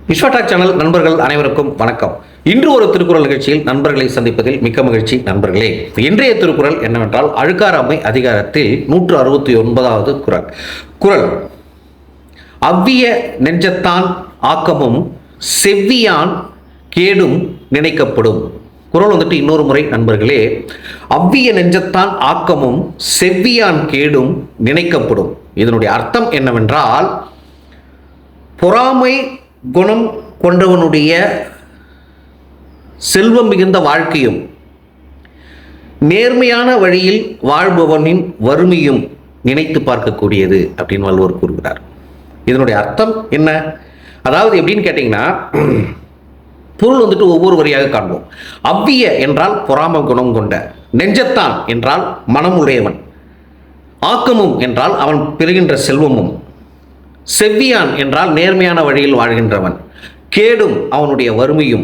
விஸ்வடாக் channel நண்பர்கள் அனைவருக்கும் வணக்கம். இன்று ஒரு திருக்குறள் நிகழ்ச்சியில் நண்பர்களை சந்திப்பதில் மிக்க மகிழ்ச்சி. நண்பர்களே, இன்றைய திருக்குறள் என்னவென்றால் அழுக்காராமை அதிகாரத்தில் 169வது குறள். அவ்விய நெஞ்சத்தான் ஆக்கமும் செவ்வியான் கேடும் நினைக்கப்படும். குறள் இன்னொரு முறை நண்பர்களே, அவ்விய நெஞ்சத்தான் ஆக்கமும் செவ்வியான் கேடும் நினைக்கப்படும். இதனுடைய அர்த்தம் என்னவென்றால், பொறாமை குணம் கொண்டவனுடைய செல்வம் மிகுந்த வாழ்க்கையும் நேர்மையான வழியில் வாழ்பவனின் வறுமையும் நினைத்து பார்க்கக்கூடியது அப்படின்னு வள்ளுவர் கூறுகிறார். இதனுடைய அர்த்தம் என்ன? அதாவது எப்படின்னு கேட்டீங்கன்னா, பொருள் ஒவ்வொரு வரியாக காண்போம். அவ்விய என்றால் பொறாமை குணம் கொண்ட, நெஞ்சத்தான் என்றால் மனமுடையவன், ஆக்கமும் என்றால் அவன் பெறுகின்ற செல்வமும், செவ்வியான் என்றால் நேர்மையான வழியில் வாழ்கின்றவன், கேடும் அவனுடைய வறுமையும்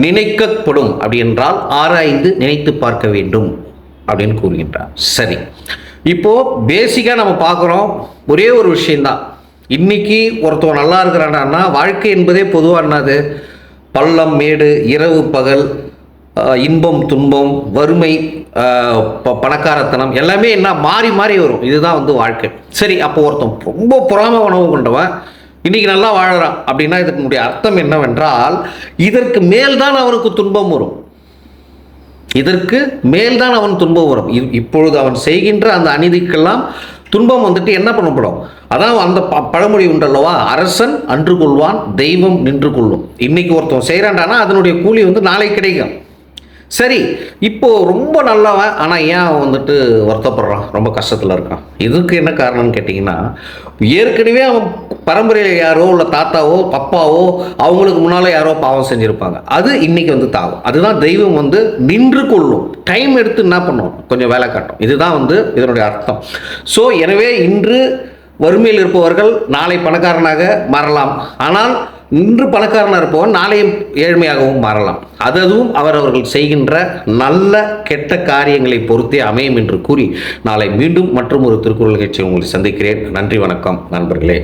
நினைக்கப்படும் அப்படி என்றால் ஆராய்ந்து நினைத்து பார்க்க வேண்டும் அப்படின்னு கூறுகின்றார். சரி, இப்போ பேசிக்கா நம்ம பார்க்குறோம் ஒரே ஒரு விஷயம்தான். இன்னைக்கு ஒருத்தவன் நல்லா இருக்கிறான்னா வாழ்க்கை என்பதே பொதுவாக என்னது? பள்ளம் மேடு, இரவு பகல், இன்பம் துன்பம், வறுமை, பணக்காரத்தனம் எல்லாமே என்ன மாறி மாறி வரும். இதுதான் வாழ்க்கை. சரி, அப்போ ஒருத்தன் ரொம்ப பொறாமை உணவு கொண்டவன் இன்னைக்கு நல்லா வாழறான் அப்படின்னா இதனுடைய அர்த்தம் என்னவென்றால், இதற்கு மேல்தான் அவனுக்கு துன்பம் வரும். இதற்கு மேல்தான் அவன் துன்பம் வரும். இப்பொழுது அவன் செய்கின்ற அந்த அநீதிக்கெல்லாம் துன்பம் என்ன பண்ணப்படும்? அதான் அந்த பழமொழி உண்டல்லவா, அரசன் அன்று கொள்வான், தெய்வம் நின்று கொள்ளும். இன்னைக்கு ஒருத்தன் செய்கிறான்டானா அதனுடைய கூலி நாளை கிடைக்கும். சரி, இப்போ ரொம்ப நல்லவன் ஆனால் ஏன் அவன் வருத்தப்படுறான், ரொம்ப கஷ்டத்தில் இருக்கான்? இதுக்கு என்ன காரணம்னு கேட்டிங்கன்னா, ஏற்கனவே அவன் பரம்பரையில் யாரோ இல்லை தாத்தாவோ அப்பாவோ அவங்களுக்கு முன்னால் யாரோ பாவம் செஞ்சுருப்பாங்க. அது இன்னைக்கு தாகும். அதுதான் தெய்வம் நின்று கொள்ளும். டைம் எடுத்து என்ன பண்ணும், கொஞ்சம் வேலை காட்டும். இதுதான் இதனுடைய அர்த்தம். ஸோ எனவே இன்று வறுமையில் இருப்பவர்கள் நாளை பணக்காரனாக மாறலாம். ஆனால் இன்று பணக்காரனாக இருப்பவன் நாளையும் ஏழ்மையாகவும் மாறலாம். அதுவும் அவரவர்கள் செய்கின்ற நல்ல கெட்ட காரியங்களை பொறுத்தே அமையும் என்று கூறி நாளை மீண்டும் மற்றும் ஒரு திருக்குறள் நிகழ்ச்சியை உங்களை சந்திக்கிறேன். நன்றி, வணக்கம் நண்பர்களே.